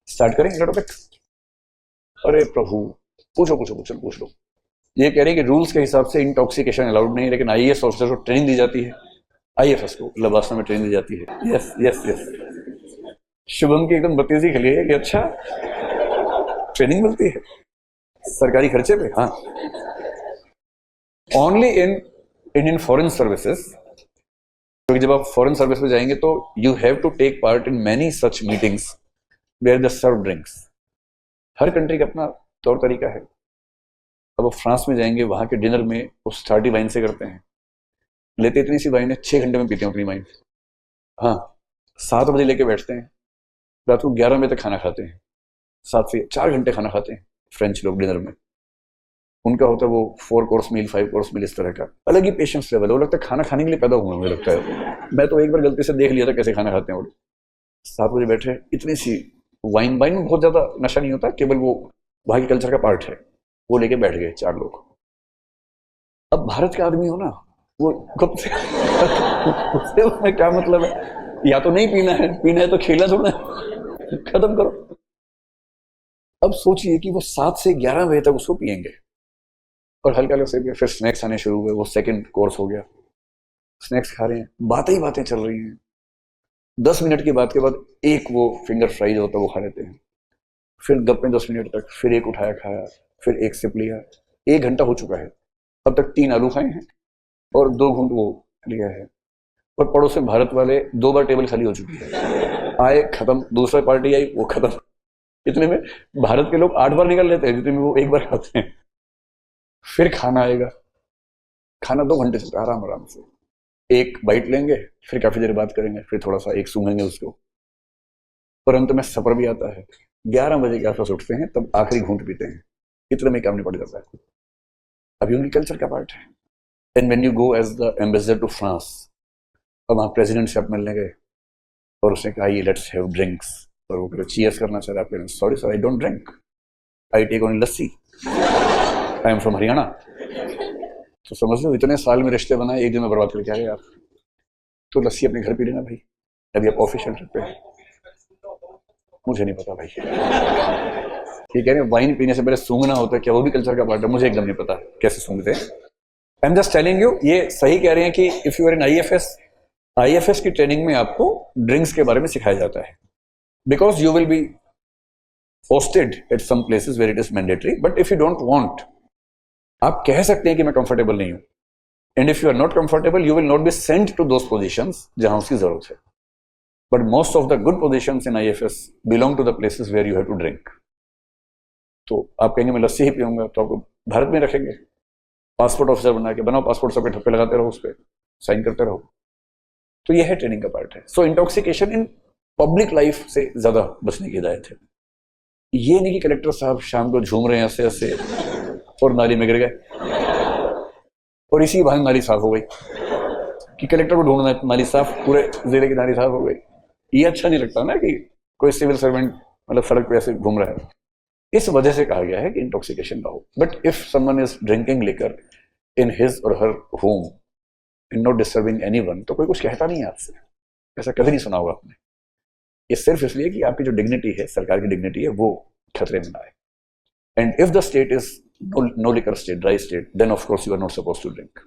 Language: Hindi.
स्टार्ट करें एक टॉपिक। अरे प्रभु, पूछो पूछो पूछो पूछ लो। ये कह रहे हैं कि रूल्स के हिसाब से इंटॉक्सिकेशन अलाउड नहीं है, लेकिन आईएएस ऑफिसर को ट्रेनिंग दी जाती है, आईएफएस को लबासना में ट्रेनिंग दी जाती है। यस यस यस, शुभम की एकदम बत्तीसी खली है कि अच्छा ट्रेनिंग मिलती है सरकारी खर्चे पे। हाँ, only in Indian foreign services, क्योंकि जब आप फॉरेन सर्विस में जाएंगे तो you have to take part in many such meetings where the serve drinks. हर कंट्री का अपना तौर तरीका है। अब आप फ्रांस में जाएंगे, वहां के डिनर में वो स्टार्टी वाइन से करते हैं, लेते इतनी सी वाइन है 6 घंटे में पीते हैं उतनी वाइन। हाँ, 7 बजे लेके बैठते हैं, रात को 11 बजे तक खाना खाते हैं, 7 से 4 घंटे खाना खाते हैं फ्रेंच लोग डिनर में। उनका होता है वो 4 कोर्स मील 5 कोर्स मील, इस तरह का अलग ही पेशेंस लेवल है। वो लगता है खाना खाने के लिए पैदा हुए, मुझे लगता है। मैं तो एक बार गलती से देख लिया था कैसे खाना खाते हैं वो। 7 बजे बैठे, इतनी सी वाइन में बहुत ज्यादा नशा नहीं होता, केवल वो वहां के कल्चर का पार्ट है। वो लेके बैठ गए 4 लोग। अब भारत के आदमी हो ना, वो कब से उससे उसमें क्या मतलब है? या तो नहीं पीना है, पीना है तो खेलना थोड़ा है, खत्म करो। अब सोचिए कि वो 7 से 11 बजे तक उसको पियेंगे और हल्का हल्का से फिर स्नैक्स आने शुरू हुए। वो 2nd कोर्स हो गया, स्नैक्स खा रहे हैं, बातें ही बातें चल रही हैं। 10 मिनट की बात के बाद एक वो फिंगर फ्राइज होता है वो खा लेते हैं, फिर गप्पे 10 मिनट तक, फिर एक उठाया खाया, फिर एक सिप लिया। 1 घंटा हो चुका है, अब तक 3 आलू खाए हैं और 2 घूंट वो लिया है। और पड़ोस में भारत वाले 2 बार टेबल खाली हो चुकी है, आए खत्म, दूसरा पार्टी आई वो खत्म। इतने में भारत के लोग 8 बार निकल लेते हैं जितने में वो 1 बार खाते हैं। फिर खाना आएगा, खाना 2 घंटे चलता है आराम आराम से। एक बाइट लेंगे, फिर काफी देर बात करेंगे, फिर थोड़ा सा एक सूंघेंगे उसको, और अंत में सफर भी आता है। 11 बजे के आसपास उठते हैं, तब आखिरी घूंट पीते हैं। इतने में काम निपट जाता है। अभी उनकी कल्चर का पार्ट है। And when you go as the ambassador to France, और वहाँ प्रेसिडेंट से आप मिलने गए और उसने कहा ये लेट्स हैव ड्रिंक्स, और वो कह चीयर्स करना चाह रहे, आप कह रहे sorry sir I don't drink, I take only lassi, I am from Haryana. तो समझ लो इतने साल में रिश्ते बनाए, एक दिन में बर्बाद करके आ गए आप। तो लस्सी अपने घर पी लेना भाई, अभी आप ऑफिशियल ट्रिप पे हैं। मुझे नहीं पता भाई, ये कह रहे हैं वाइन पीने से पहले सूंघना होता है, क्या वो भी कल्चर का पार्ट है? मुझे एकदम नहीं पता कैसे सूंघते हैं। I am just telling you, ये सही कह रहे हैं कि if you are in IFS की ट्रेनिंग में आपको ड्रिंक्स के बारे में सिखाया जाता है, because you will be hosted at some places where it is mandatory. But if you don't want, आप कह सकते हैं कि मैं कंफर्टेबल नहीं हूं, and if you are not comfortable you will not be sent to those positions जहां उसकी जरूरत है। But most of the good positions in IFS belong to the places where you have to drink. तो आप कहेंगे मैं लस्सी ही पीऊंगा, तो आपको भारत में रखेंगे, पासपोर्ट ऑफिसर बना के बनाओ, पासपोर्ट सबके ठप्पे लगाते रहो, उस पर साइन करते रहो। तो यह है ट्रेनिंग का पार्ट है। सो इंटॉक्सिकेशन इन पब्लिक लाइफ से ज्यादा बचने की हिदायत है। ये नहीं कि कलेक्टर साहब शाम को झूम रहे हैं ऐसे ऐसे और नाली में गिर गए और इसी बहाने नाली साफ हो गई, कि कलेक्टर को ढूंढना है नाली साफ, पूरे जिले की नाली साफ हो गई। ये अच्छा नहीं लगता ना कि कोई सिविल सर्वेंट मतलब सड़क पे ऐसे घूम रहा है। इस वजह से कहा गया है कि इंटॉक्सिकेशन ना हो। But if someone is drinking liquor in his और her home in not disturbing anyone, तो कोई कुछ कहता नहीं है आपसे। ऐसा कभी नहीं सुना होगा आपने। ये सिर्फ इसलिए कि आपकी जो डिग्निटी है, सरकार की डिग्निटी है, वो खतरे में ना आए। And if the state is no liquor state, dry state, then of course you are not supposed to drink.